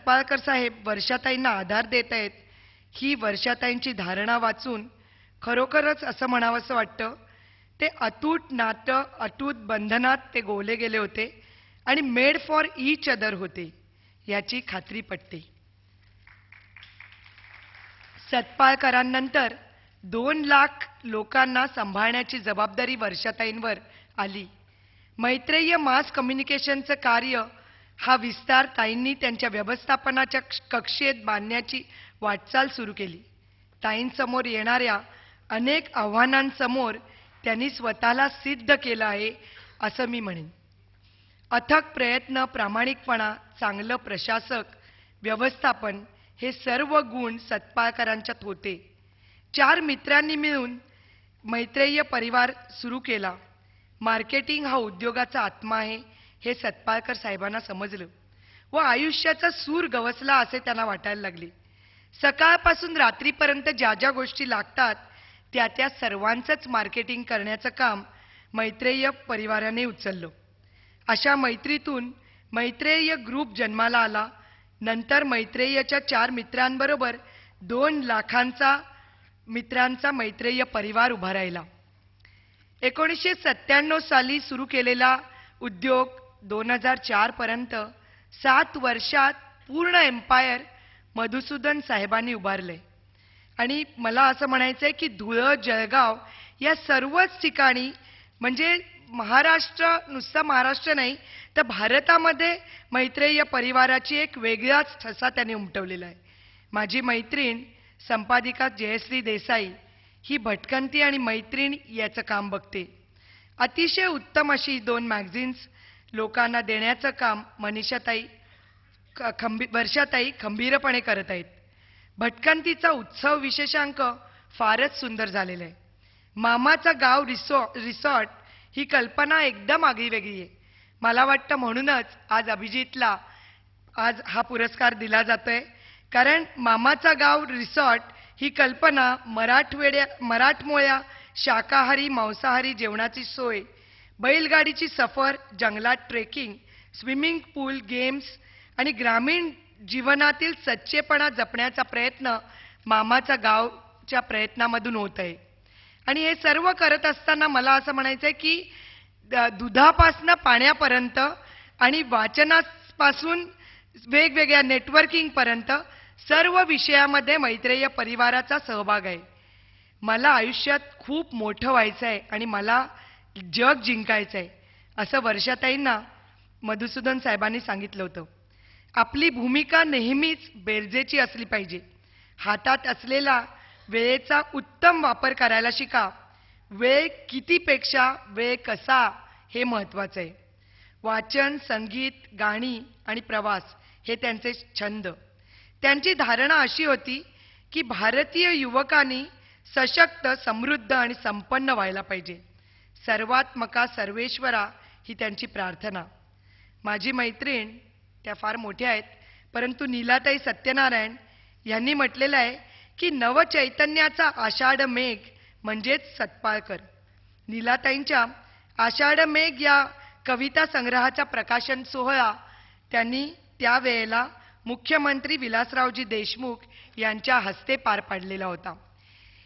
सतपाळकर साहेब वर्षाताईंना आधार देत आहेत, ही वर्षाताईंची धारणा वाचून खरोखरच असं म्हणावंसं वाटतं, ते अतूट नातं, अतूट बंधनात ते गोवले गेले होते आणि मेड फॉर ईच अदर होते, याची खात्री पटते. सतपाळकरांनंतर 2 लाख लोकांना सांभाळण्याची जबाबदारी वर्षाताईंवर आली. मैत्रेय मास कम्युनिकेशनचं कार्य हा विस्तार ताईंनी त्यांच्या व्यवस्थापनाच्या कक्षेत बांधण्याची वाटचाल सुरू केली. ताईंसमोर येणाऱ्या अनेक आव्हानांसमोर त्यांनी स्वतःला सिद्ध केलं आहे असं मी म्हणेन. अथक प्रयत्न, प्रामाणिकपणा, चांगलं प्रशासक, व्यवस्थापन हे सर्व गुण सतपाळकरांच्यात होते. 4 मित्रांनी मिळून मैत्रेय परिवार सुरू केला. मार्केटिंग हा उद्योगाचा आत्मा आहे हे सतपाळकर साहेबांना समजलं व आयुष्याचा सूर गवसला असे त्यांना वाटायला लागले. सकाळपासून रात्रीपर्यंत ज्या ज्या गोष्टी लागतात त्या त्या सर्वांचंच मार्केटिंग करण्याचं काम मैत्रेय परिवाराने उचललं. अशा मैत्रीतून मैत्रेय ग्रुप जन्माला आला. नंतर मैत्रेयच्या 4 मित्रांबरोबर 2 लाखांचा मित्रांचा मैत्रेय परिवार उभा राहिला. 1997 साली सुरू केलेला उद्योग 2004 पर्यंत 7 वर्षात पूर्ण एम्पायर मधुसूदन साहेबांनी उभारले. आणि मला असं म्हणायचं आहे की धुळं, जळगाव या सर्वच ठिकाणी म्हणजे महाराष्ट्र, नुसता महाराष्ट्र नाही तर भारतामध्ये मैत्रेय परिवाराची एक वेगळाच ठसा त्याने उमटवलेला आहे. माझी मैत्रीण संपादिका जयश्री देसाई ही भटकंती आणि मैत्रीण याचं काम बघते. अतिशय उत्तम अशी 2 मॅगझिन्स लोकांना देण्याचं काम मनीषाताई, वर्षाताई खंबीरपणे करत आहेत. भटकंतीचा उत्सव विशेषांक फारच सुंदर झालेला आहे. मामाचा गाव रिसॉर्ट ही कल्पना एकदम आगळीवेगळी आहे. मला वाटतं म्हणूनच आज अभिजितला आज हा पुरस्कार दिला जातोय, कारण मामाचा गाव रिसॉर्ट ही कल्पना मराठमोळ्या शाकाहारी मांसाहारी जेवणाची सोय, बैलगाडीची सफर, जंगलात ट्रेकिंग, स्विमिंग पूल, गेम्स आणि ग्रामीण जीवनातील सच्चेपणा जपण्याचा प्रयत्न मामाचा गावच्या प्रयत्नामधून होत आहे. आणि हे सर्व करत असताना मला असं म्हणायचं आहे की दुधापासून पाण्यापर्यंत आणि वाचनापासून वेगवेगळ्या नेटवर्किंगपर्यंत सर्व विषयामध्ये मैत्रेय परिवाराचा सहभाग आहे. मला आयुष्यात खूप मोठं व्हायचं आहे आणि मला जग जिंकायचं आहे असं वर्षाताईंना मधुसूदन साहेबांनी सांगितलं होतं. आपली भूमिका नेहमीच बेरजेची असली पाहिजे. हातात असलेला वेळेचा उत्तम वापर करायला शिका. वेळ कितीपेक्षा वेळ कसा हे महत्त्वाचं आहे. वाचन, संगीत, गाणी आणि प्रवास हे त्यांचे छंद. त्यांची धारणा अशी होती की भारतीय युवकांनी सशक्त, समृद्ध आणि संपन्न व्हायला पाहिजे. सर्वात्मका सर्वेश्वरा ही त्यांची प्रार्थना. माझी मैत्रीण, त्या फार मोठ्या आहेत, परंतु नीलाताई सत्यनारायण यांनी म्हटलेलं आहे की नवचैतन्याचा आषाढ मेघ म्हणजेच सतपाळकर. नीलाताईंच्या आषाढ मेघ या कविता संग्रहाचा प्रकाशन सोहळा त्यांनी त्यावेळेला मुख्यमंत्री विलासरावजी देशमुख यांच्या हस्ते पार पाडलेला होता.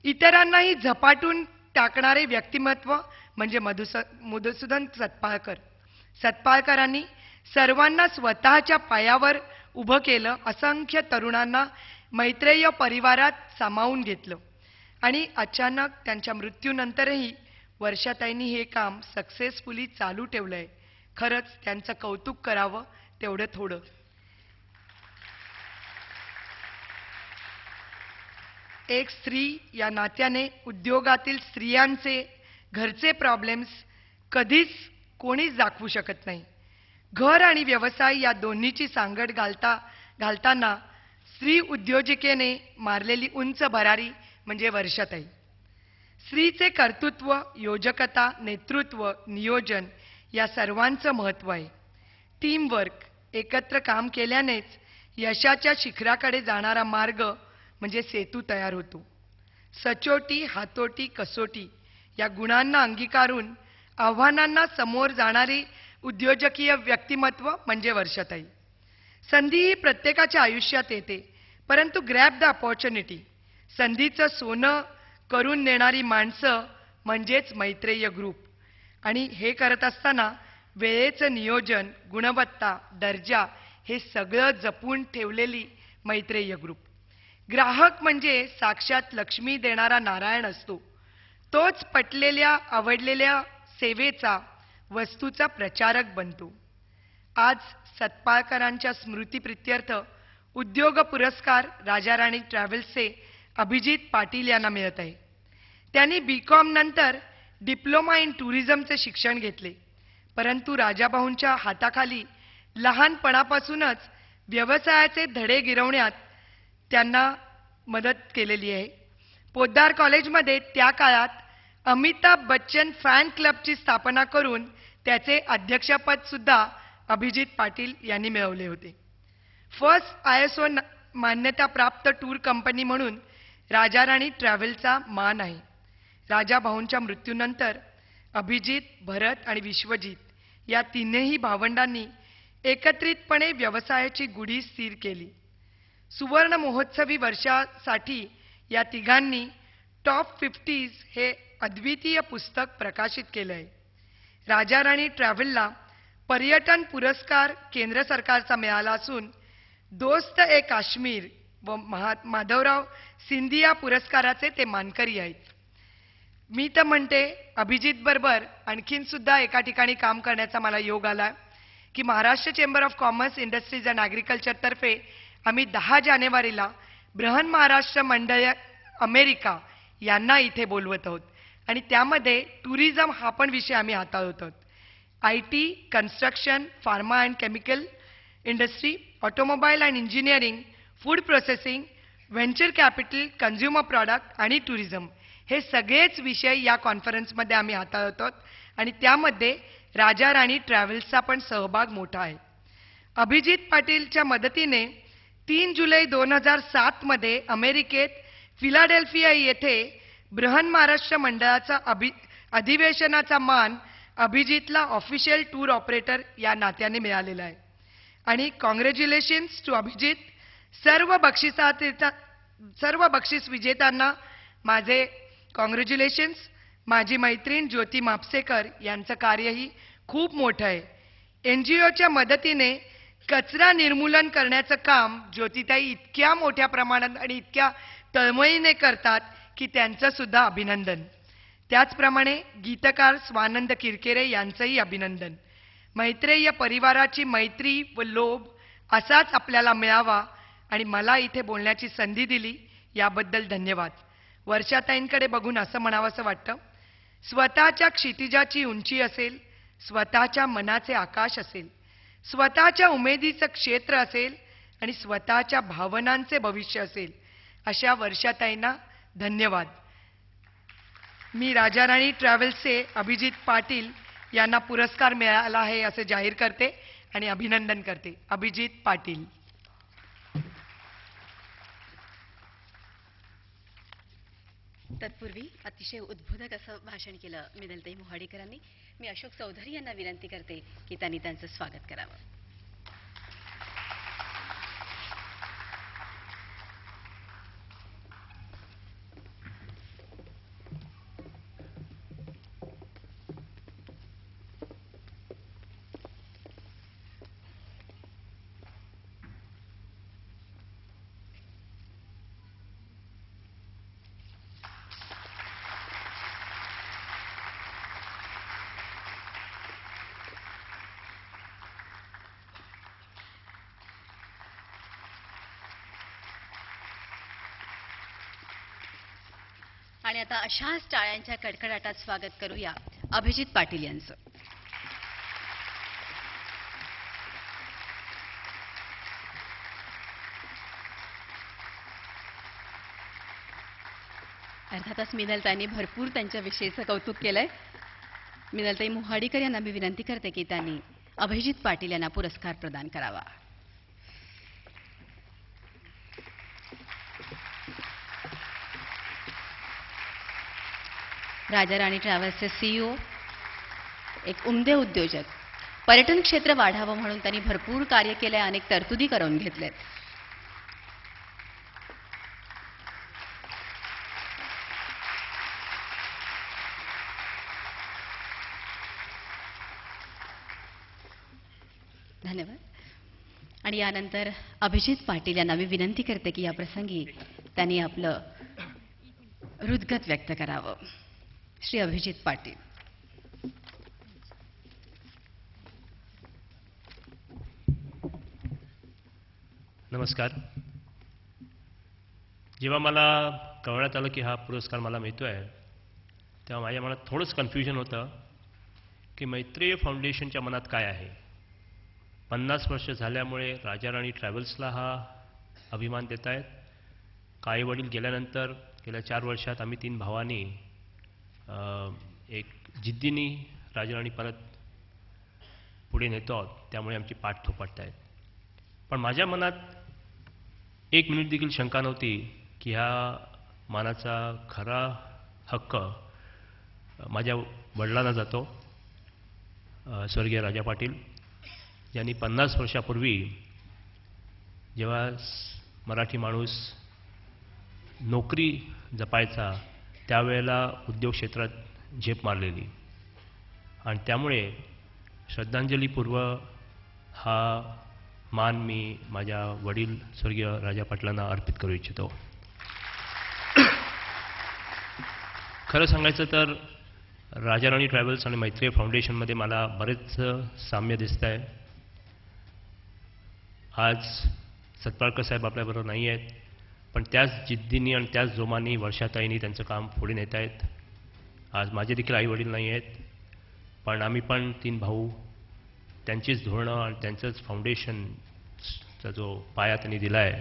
इतरांनाही झपाटून टाकणारे व्यक्तिमत्व म्हणजे मधुसूदन सतपाळकर. सतपाळकरांनी सर्वांना स्वतःच्या पायावर उभं केलं. असंख्य तरुणांना मैत्रेय परिवारात सामावून घेतलं आणि अचानक त्यांच्या मृत्यूनंतरही वर्षाताईंनी हे काम सक्सेसफुली चालू ठेवलंय. खरंच त्यांचं कौतुक करावं तेवढं थोडं. एक स्त्री या नात्याने उद्योगातील स्त्रियांचे घरचे प्रॉब्लेम्स कधीच कोणीच दाखवू शकत नाही. घर आणि व्यवसाय या दोन्हीची सांगड घालताना स्त्री उद्योजिकेने मारलेली उंच भरारी म्हणजे वर्षाताई. स्त्रीचे कर्तृत्व, योजकता, नेतृत्व, नियोजन या सर्वांचं महत्त्व आहे. टीमवर्क, एकत्र काम केल्यानेच यशाच्या शिखराकडे जाणारा मार्ग म्हणजे सेतू तयार होतो. सचोटी, हातोटी, कसोटी या गुणांना अंगीकारून आव्हानांना समोर जाणारी उद्योजकीय व्यक्तिमत्व म्हणजे वर्षाताई. संधी ही प्रत्येकाच्या आयुष्यात येते, परंतु ग्रॅब द अपॉर्च्युनिटी. संधीचं सोनं करून देणारी माणसं म्हणजेच मैत्रेय ग्रुप. आणि हे करत असताना वेळेचं नियोजन, गुणवत्ता, दर्जा हे सगळं जपून ठेवलेली मैत्रेय ग्रुप. ग्राहक म्हणजे साक्षात लक्ष्मी देणारा नारायण असतो. तोच पटलेल्या आवडलेल्या सेवेचा, वस्तूचा प्रचारक बनतो. आज सत्पाळकरांच्या स्मृतीप्रित्यर्थ उद्योग पुरस्कार राजाराणी ट्रॅव्हल्सचे अभिजित पाटील यांना मिळत आहे. त्यांनी BCom नंतर डिप्लोमा इन टुरिझमचे शिक्षण घेतले, परंतु राजाभाऊंच्या हाताखाली लहानपणापासूनच व्यवसायाचे धडे गिरवण्यात त्यांना मदत केलेली आहे. पोद्दार कॉलेजमध्ये त्या काळात अमिताभ बच्चन फॅन क्लबची स्थापना करून त्याचे अध्यक्षपद सुद्धा अभिजित पाटील यांनी मिळवले होते. फर्स्ट ISO मान्यताप्राप्त टूर कंपनी म्हणून राजाराणी ट्रॅव्हलचा मान आहे. राजाभाऊंच्या मृत्यूनंतर अभिजित, भरत आणि विश्वजित या तीनही भावंडांनी एकत्रितपणे व्यवसायाची गुढी स्थिर केली. सुवर्ण महोत्सवी वर्षासाठी या तिघांनी टॉप 50 हे अद्वितीय पुस्तक प्रकाशित केलं आहे. राजाराणी ट्रॅव्हलला पर्यटन पुरस्कार केंद्र सरकारचा मिळाला असून दोस्त ए काश्मीर व माधवराव सिंधिया पुरस्काराचे ते मानकरी आहेत. मी तर म्हणते अभिजित बरोबर आणखीन सुद्धा एका ठिकाणी काम करण्याचा मला योग आला की Maharashtra chamber of commerce, industries and agriculture तर्फे आम्ही 10 जानेवारीला बृहन महाराष्ट्र मंडळ अमेरिका यांना इथे बोलवत आहोत आणि त्यामध्ये टुरिझम हा पण विषय आम्ही हाताळत आहोत. IT, construction, pharma and chemical industry, automobile and engineering, food processing, venture capital, consumer product आणि टुरिझम हे सगळेच विषय या कॉन्फरन्समध्ये आम्ही हाताळत आहोत आणि त्यामध्ये राजाराणी ट्रॅव्हल्सचा पण सहभाग मोठा आहे. अभिजित पाटीलच्या मदतीने 3 जुलै 2007 मध्ये अमेरिकेत फिलाडेल्फिया येथे बृहन महाराष्ट्र मंडळाचा अधिवेशनाचा मान अभिजितला ऑफिशियल टूर ऑपरेटर या नात्याने मिळालेला आहे. आणि कॉंग्रॅच्युलेशन्स टू अभिजित. सर्व बक्षीस विजेत्यांना माझे कॉंग्रॅच्युलेशन्स. माझी मैत्रीण ज्योती म्हापसेकर यांचं कार्यही खूप मोठं आहे. NGOच्या मदतीने कचरा निर्मूलन करण्याचं काम ज्योतिताई इतक्या मोठ्या प्रमाणात आणि इतक्या तळमळीने करतात की त्यांचं सुद्धा अभिनंदन. त्याचप्रमाणे गीतकार स्वानंद किरकेरे यांचंही अभिनंदन. मैत्रेय परिवाराची मैत्री व लोभ असाच आपल्याला मिळावा आणि मला इथे बोलण्याची संधी दिली याबद्दल धन्यवाद. वर्षाताईंकडे बघून असं म्हणावंसं वाटतं, स्वतःच्या क्षितिजाची उंची असेल, स्वतःच्या मनाचे आकाश असेल, स्वतःच्या उमेदीचं क्षेत्र असेल आणि स्वतःच्या भावनांचे भविष्य असेल, अशा वर्षाताईंना धन्यवाद. मी राजाराणी ट्रॅव्हल्सचे अभिजित पाटील यांना पुरस्कार मिळाला आहे असे जाहीर करते आणि अभिनंदन करते. अभिजित पाटील. तत्पूर्वी अतिशय उद्बोधक असं भाषण केलं मिनलताई मोहाडीकरांनी. मी अशोक चौधरी यांना विनंती करते की त्यांनी त्यांचं स्वागत करावं. आणि आता अशाच टाळ्यांच्या कडकडाटात स्वागत करूया अभिजित पाटील यांचं. अर्थातच मिनलताईंनी भरपूर त्यांच्याविषयीचं कौतुक केलंय. मिनलताई मोहाडीकर यांना मी विनंती करते की त्यांनी अभिजित पाटील यांना पुरस्कार प्रदान करावा. राजाराणी ट्रॅव्हल्सचे CEO, एक उमदे उद्योजक पर्यटन क्षेत्र वाढावं म्हणून त्यांनी भरपूर कार्य केलंय, अनेक तरतुदी करून घेतल्यात. धन्यवाद. आणि यानंतर अभिजित पाटील यांना मी विनंती करते की या प्रसंगी त्यांनी आपलं हृदगत व्यक्त करावं. श्री अभिजित पाटील. नमस्कार. जेव्हा मला कळवण्यात आलं की हा पुरस्कार मला मिळतोय तेव्हा माझ्या मनात थोडंच कन्फ्युजन होतं की मैत्रेय फाउंडेशनच्या मनात काय आहे. 50 वर्ष झाल्यामुळे राजाराणी ट्रॅव्हल्सला हा अभिमान देत आहेत. काही वडील गेल्यानंतर गेल्या 4 वर्षात आम्ही 3 भावांनी एक जिद्दीने राजाराणी परत पुढे नेतो आहोत, त्यामुळे आमची पाठ थोपटत आहेत. पण माझ्या मनात 1 मिनिट देखील शंका नव्हती की ह्या मानाचा खरा हक्क माझ्या वडिलांना जातो, स्वर्गीय राजा पाटील, ज्यांनी 50 वर्षापूर्वी जेव्हा मराठी माणूस नोकरी जपायचा त्यावेळेला उद्योग क्षेत्रात झेप मारलेली, आणि त्यामुळे श्रद्धांजलीपूर्व हा मान मी माझ्या वडील स्वर्गीय राजा पाटलांना अर्पित करू इच्छितो. खरं सांगायचं तर राजाराणी ट्रॅव्हल्स आणि मैत्रेय फाउंडेशनमध्ये मला बरेच साम्य दिसत आहे. आज सतपाळकर साहेब आपल्याबरोबर नाही आहेत, पण त्याच जिद्दीने आणि त्याच जोमाने वर्षाताईंनी त्यांचं काम पुढे नेत आहेत. आज माझे देखील आई वडील नाही आहेत, पण आम्ही पण 3 भाऊ त्यांचीच धोरणं आणि त्यांचंच फाउंडेशनचा जो पाया त्यांनी दिला आहे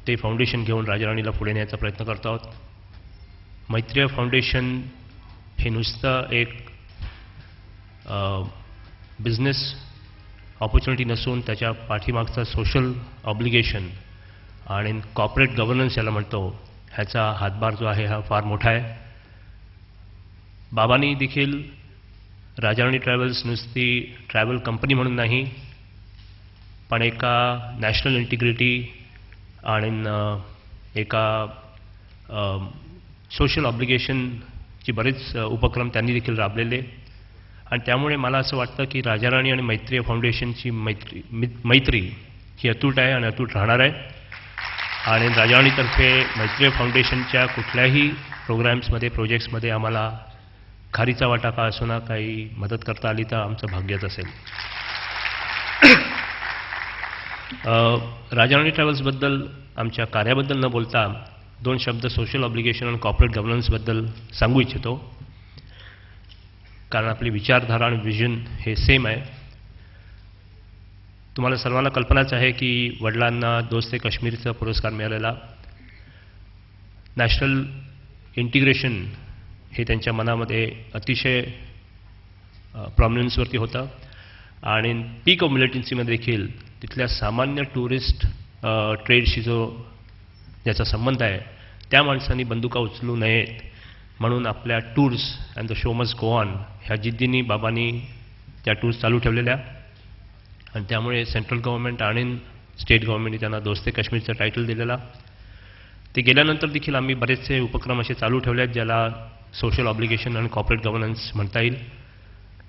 ते फाउंडेशन घेऊन राजाराणीला पुढे नेण्याचा प्रयत्न करतो आहोत. मैत्रेय फाउंडेशन हे नुसतं एक बिझनेस ऑपॉर्च्युनिटी नसून त्याच्या पाठीमागचा सोशल ऑब्लिगेशन आणि कॉर्पोरेट गव्हर्नन्स याला म्हणतो ह्याचा हातभार जो आहे हा फार मोठा आहे. बाबांनी देखील राजाराणी ट्रॅव्हल्स नुसती ट्रॅव्हल कंपनी म्हणून नाही, पण एका नॅशनल इंटिग्रिटी आणि एका सोशल ऑब्लिगेशनची बरेच उपक्रम त्यांनी देखील राबलेले, आणि त्यामुळे मला असं वाटतं की राजाराणी आणि मैत्रेय फाउंडेशनची मैत्री ही अतूट आहे आणि अतूट राहणार आहे. आणि राजाराणीतर्फे मैत्रेय फाउंडेशनच्या कुठल्याही प्रोग्रॅम्समध्ये प्रोजेक्ट्समध्ये आम्हाला खारीचा वाटा का असो ना काही मदत करता आली तर आमचं भाग्यच असेल. राजाराणी ट्रॅव्हल्सबद्दल आमच्या कार्याबद्दल न बोलता 2 शब्द सोशल ऑब्लिगेशन आणि कॉर्पोरेट गव्हर्नन्सबद्दल सांगू इच्छितो, कारण आपली विचारधारा आणि विजन हे सेम आहे. तुम्हाला सर्वांना कल्पनाच आहे की वडिलांना दोस्त काश्मीरचा पुरस्कार मिळालेला. नॅशनल इंटिग्रेशन हे त्यांच्या मनामध्ये अतिशय प्रॉमिनन्सवरती होतं, आणि पीक ऑफ मिलिटन्सीमध्ये देखील तिथल्या सामान्य टुरिस्ट ट्रेडशी ज्याचा संबंध आहे त्या माणसांनी बंदुका उचलू नयेत म्हणून आपल्या tours and the show must go on ह्या जिद्दीने बाबांनी त्या टूर्स चालू ठेवलेल्या, आणि त्यामुळे सेंट्रल गव्हर्नमेंट आणि स्टेट गव्हर्नमेंटने त्यांना दोस्ते काश्मीरचं टायटल दिलेला. ते गेल्यानंतर देखील आम्ही बरेचसे उपक्रम असे चालू ठेवले आहेत ज्याला सोशल ऑब्लिगेशन आणि कॉर्पोरेट गव्हर्नन्स म्हणता येईल.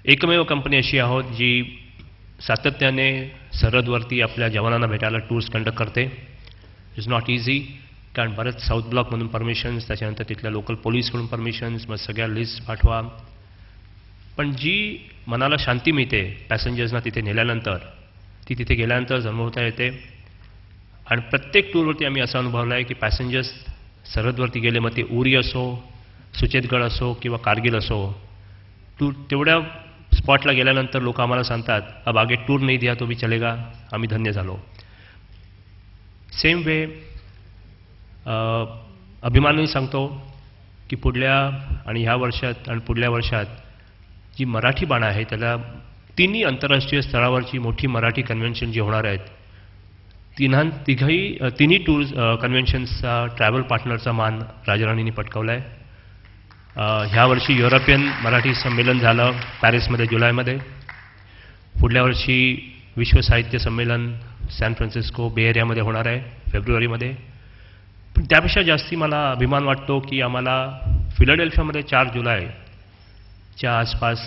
एकमेव कंपनी अशी आहोत जी सातत्याने सरहदवरती आपल्या जवानांना भेटायला टूर्स कंडक्ट करते. इट्स नॉट इझी, कारण बरेच साऊथ ब्लॉकमधून परमिशन्स, त्याच्यानंतर तिथल्या लोकल पोलीसकडून परमिशन्स, मग सगळ्या लिस्ट पाठवा. पण जी मनाला शांती मिळते पॅसेंजर्सना तिथे नेल्यानंतर ती तिथे गेल्यानंतर जाणवता येते. आणि प्रत्येक टूरवरती आम्ही असा अनुभवला आहे की पॅसेंजर्स सरहदवरती गेले, मग ते उरी असो, सुचेतगड असो किंवा कारगिल असो, तेवढ्या स्पॉटला गेल्यानंतर लोक आम्हाला सांगतात अब आगे टूर नाही दिया तो भी चलेगा, आम्ही धन्य झालो. सेम वे अभिमानाने सांगतो की पुढल्या आणि ह्या वर्षात आणि पुढल्या वर्षात जी मराठी बाणा आहे त्याला तिन्ही आंतरराष्ट्रीय स्तरावरची मोठी मराठी कन्व्हेन्शन जी होणार आहेत तिन्ही टूर्स कन्व्हेन्शन्सचा ट्रॅव्हल पार्टनरचा मान राजाराणींनी पटकावला आहे. ह्या वर्षी युरोपियन मराठी संमेलन झालं पॅरिसमध्ये जुलैमध्ये, पुढल्या वर्षी विश्व साहित्य संमेलन सॅन फ्रान्सिस्को बे एरियामध्ये होणार आहे फेब्रुवारीमध्ये. पण त्यापेक्षा जास्ती मला अभिमान वाटतो की आम्हाला फिलाडेल्फियामध्ये 4 जुलैच्या आसपास